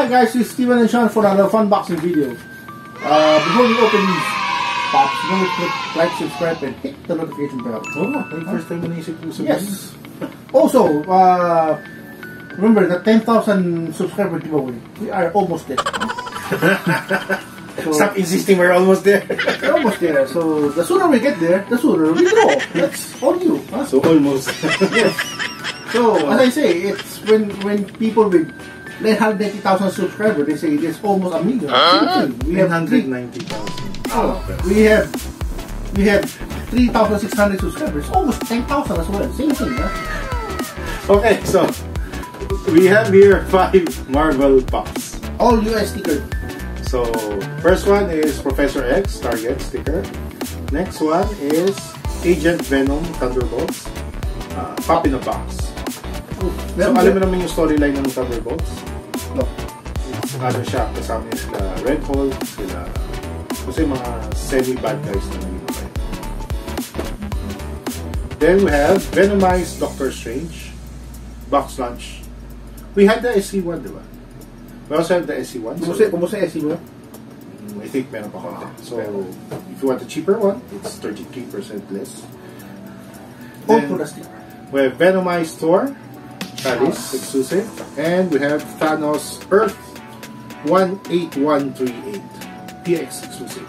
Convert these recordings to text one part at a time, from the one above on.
Hi guys, it's Steven and Sean for another fun boxing video. Before we open these pops, don't click like, subscribe, and hit the notification bell. Oh, first time mo naisip ko sa Yes. Also, remember the 10,000 subscriber giveaway. We are almost there. So, stop insisting, we're almost there. we're almost there. So the sooner we get there, the sooner we grow. That's all you. Huh? So almost. Yes. So as I say, it's when people with 990,000 subscribers, they say it is almost a million. We have 190,000. We have 3,600 subscribers, almost 10,000 as well. Same thing, huh? Okay, so we have here 5 Marvel Pops. All US stickers. So first one is Professor X Target sticker. Next one is Agent Venom Thunderbolts. Pop in a box. So alam mo naman yung storyline ng Thunderbolts? No. Ano siya, kasama niya sila Red Hulk, sila kasi mga semi-bad guys na naging. Then we have Venomized Doctor Strange box lunch. We had the SC1, diba? We also have the SC1. Kumusta SC mo? I think meron pa konti. So if you want the cheaper one, it's 33% less. All Then, for the sticker. we have Venomized Thor, Chalice exclusive, and we have Thanos Earth 18138 PX exclusive.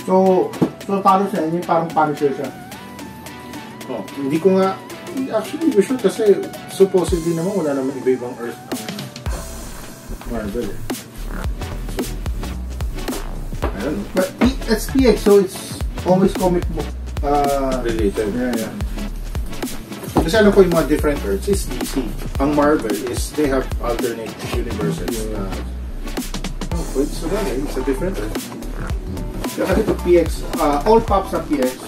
So Thanos yan, yung parang Punisher siya. Oh, hindi ko nga actually we should kasi supposedly naman wala naman iba-ibang Earth ng Marvel. So, I don't know. But it's PX, so it's always comic book Related. Yeah. Kasi alam ko yung mga different Earths is DC. Ang Marvel is they have alternate universes. So it's a different Earth. Kasi ito PX, all pops are PX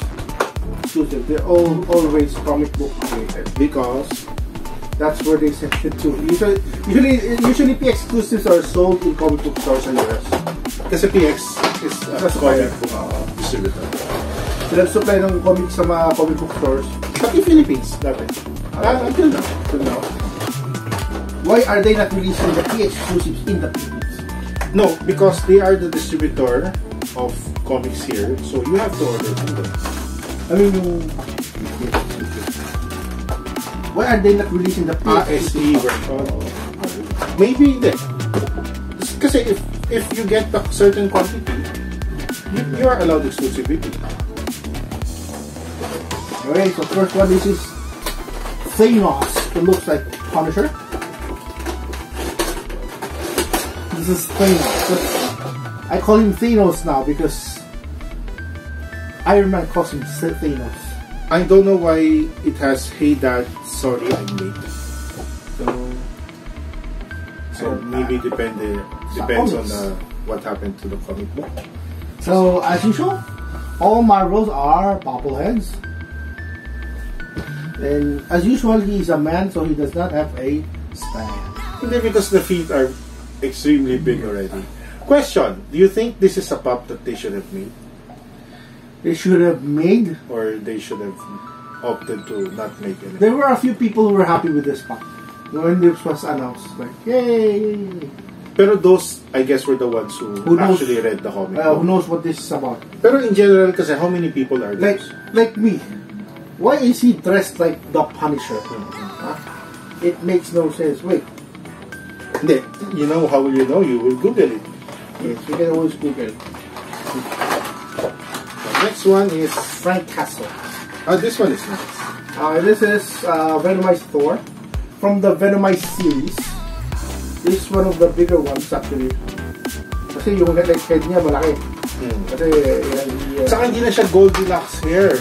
exclusive. They're always comic book related because that's where they send it to. Usually PX exclusives are sold in comic book stores in the US. Kasi PX is a comic book distributor. Sila supply ng comics sa mga comic book stores. Pati Philippines, dati. Until now. Why are they not releasing the PX exclusives in the Philippines? No, because they are the distributor of comics here, so you have to order from them. I mean, why are they not releasing the PX SE version? Maybe hindi. Kasi if you get a certain quantity, you are allowed exclusivity. Okay, so first one, this is Thanos. It looks like Punisher. This is Thanos. But I call him Thanos now because Iron Man calls him Thanos. I don't know why it has Hey Dad, sorry I'm late. So maybe depends on what happened to the comic book. So as usual, all Marvels are bobbleheads. And as usual, he is a man, so he does not have a span. Hindi, because the feet are extremely big already. Question, do you think this is a pop that they should have made? They should have made. Or they should have opted to not make it? There were a few people who were happy with this pop when this was announced. Like, yay! Pero those, I guess, were the ones who actually read the comic. Who knows what this is about? Pero in general, kasi how many people are those? Like me. Why is he dressed like the Punisher? It makes no sense. Wait. Hindi. You know how will you know? You will Google it. Yes, we can always Google. The next one is Frank Castle. this one is nice. This is Venomized Thor from the Venomized series. This is one of the bigger ones actually. Kasi yung like head niya malaki. Kasi Saka hindi na siya Goldilocks hair.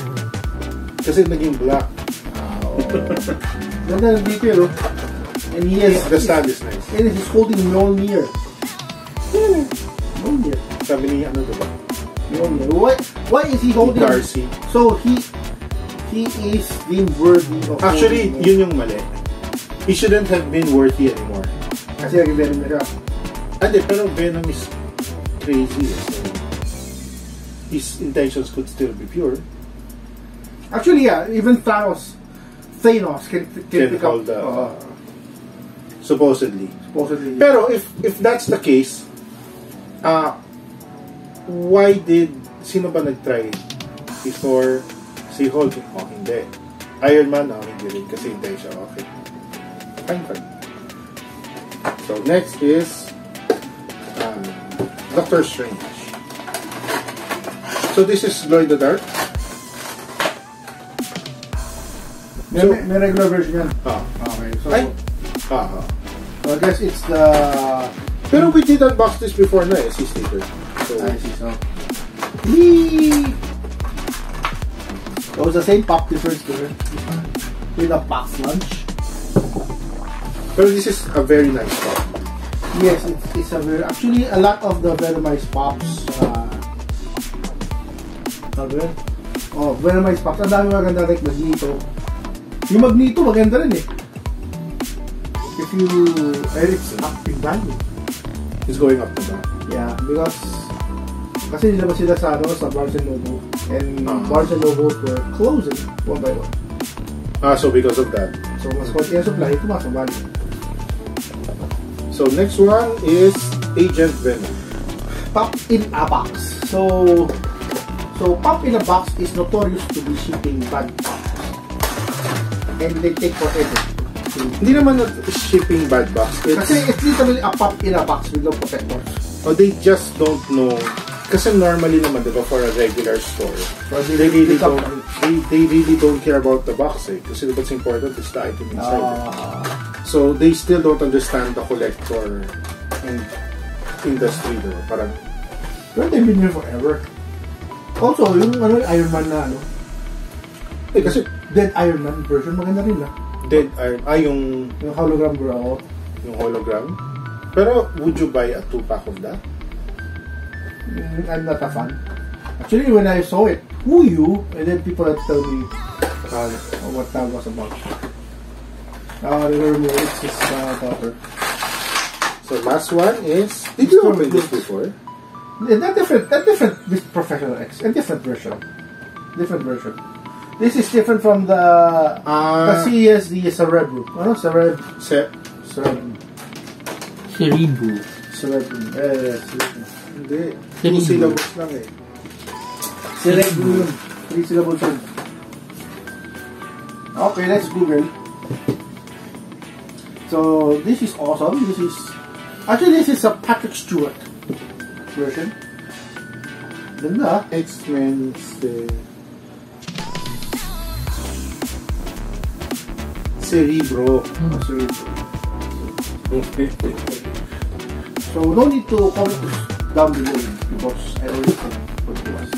Kasi naging black. Ganda ng detail. And he has The stand is nice. and he's holding Mjolnir. Mjolnir. Sabi ni ano diba? Mjolnir. Why is he holding? Darcy. So he is being worthy of. Actually, yun yung mali. He shouldn't have been worthy anymore. Kasi nag-venom na siya. Hindi, pero Venom is crazy. So his intentions could still be pure. Actually, yeah, even Thanos can pick up. Hold the, Supposedly. Supposedly. Pero if that's the case, why did sino ba nag-try before si Hulk? Oh, hindi. Iron Man, hindi rin kasi hindi siya. Okay. Fine. So next is Doctor Strange. So this is Glow in the Dark. May regular version yan. Okay. So, so I guess it's the... Pero we did unbox this before na si sticker. So, I see, so... Yee! So it's the same pop difference there. With a box lunch. Pero this is a very nice pop. Yes, it's a very... Actually, a lot of the Venomized pops... Venomized pops. Ang dami maganda like Magneto. Yung Magneto, maganda rin eh. If you... It's up in value. It's going up to that. Yeah, because... Kasi nilabas sila sa Barnes & Noble. And Barnes & Noble were closing one by one. So because of that. So, mas konti ang supply, tumaas ang value. So next one is Agent Venom. Pop in a box. So Pop in a box is notorious to be shipping bad pops. And they take forever. Hindi naman shipping bad box. Kasi it's literally a pop in a box with no protectors. Oh, they just don't know. Kasi normally naman, diba, for a regular store, they really don't care about the box eh. Kasi what's important is the item inside. So they still don't understand the collector and industry though. Parang, but they've been here forever. Also, yung Iron Man na kasi Dead Iron Man version, maganda rin Dead Iron, yung hologram bro. Yung hologram. Pero would you buy a 2-pack of that? I'm not a fan. Actually, when I saw it, who you? And then people had tell me what that was about. Remember, it's his daughter. So last one is, did you open this before? Not different. This Professional X, a different version. This is different from the CES, the Cerebro. Cerebro. Hindi. 2 syllables lang eh. Cerebro. 3 syllables lang. Okay, let's Google. So this is awesome. This is a Patrick Stewart version. Ganda. X-Men Cerebro. So no need to comment down below because I already said what it was.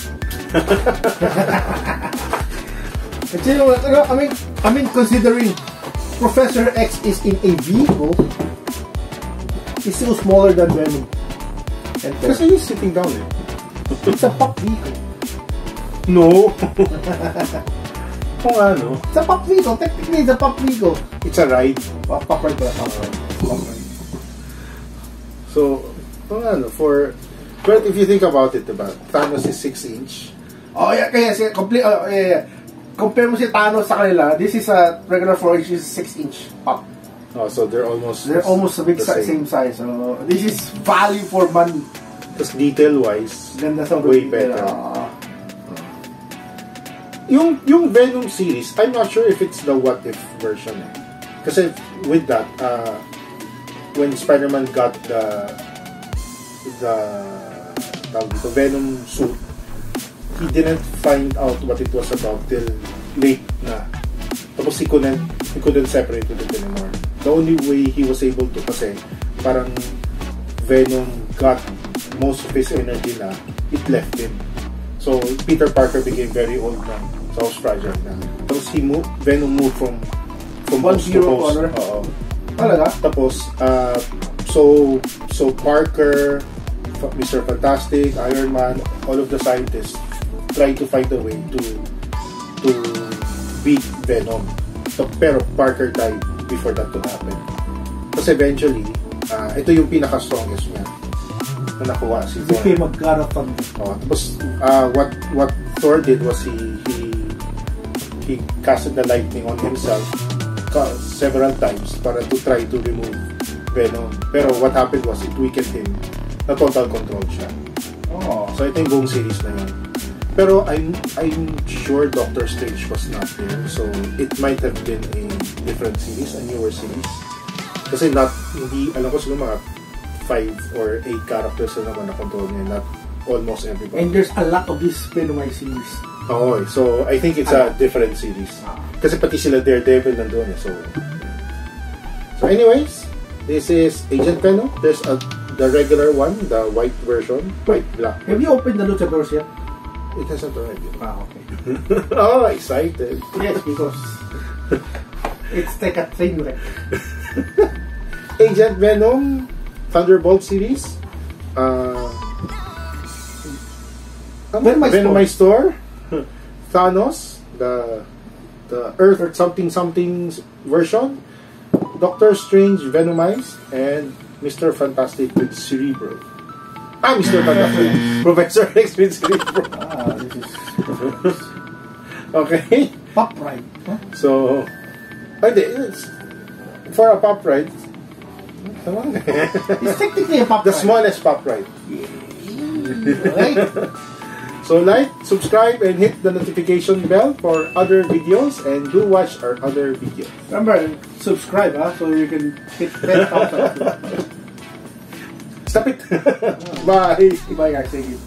I mean, considering Professor X is in a vehicle, he's still smaller than Venom. Kasi he's sitting down eh. It's a pop vehicle. No. Kung ano? It's a pop vehicle. Technically, it's a pop vehicle. It's a ride. Pop ride. So, kung ano, but if you think about it, diba? Thanos is 6-inch. Oh yeah, kaya compare mo si Thanos sa kanila, this is a regular 4-inch, 6-inch pop. Oh, so they're almost a big same size. So this is value for money. Because detail-wise, way better. Yung Venom series, I'm not sure if it's the What If version. Kasi with that, when Spider-Man got the Venom suit, he didn't find out what it was about till late na. Tapos he couldn't separate with it anymore. The only way he was able to, kasi parang Venom got most of his energy na, it left him. So Peter Parker became very old na. So was fragile na. Tapos Venom moved from post to post. Talaga? Tapos so Parker, Mr. Fantastic, Iron Man, all of the scientists try to find a way to beat Venom. So, pero Parker died before that to happen. Kasi eventually, ito yung pinaka-strongest niya na nakuha si Thor. Became a god of thunder. Tapos, what Thor did was he casted the lightning on himself several times para to try to remove Venom. Pero what happened was it weakened him. Na total control siya. Oh. So ito yung buong series na yun. Pero I'm sure Doctor Strange was not there. So it might have been a different series, a newer series. Kasi hindi, alam ko siguro mga 5 or 8 characters na naman na control niya. Not almost everybody. And there's a lot of this Venomized series. Oo, so I think it's a different series. Kasi pati sila Daredevil nandun eh. So anyways, this is Agent Venom. There's the regular one, the white version, white black. Have you opened the luchadors yet? It hasn't already. Okay. Oh, excited. Yes, because it's like a train wreck. Agent Venom Thunderbolt series. Venomized Store. Thanos, the Earth something version. Doctor Strange Venomized, and Mr. Fantastic with Cerebro. Mr. Fantastic. Professor X with Cerebro. This is okay. Pop Ride. Huh? So, it's for a pop ride. It's technically a pop The ride. smallest pop ride. Right? So like, subscribe, and hit the notification bell for other videos, and do watch our other videos. Remember, subscribe, so you can hit 10,000. Stop it. Bye. Bye guys, thank you.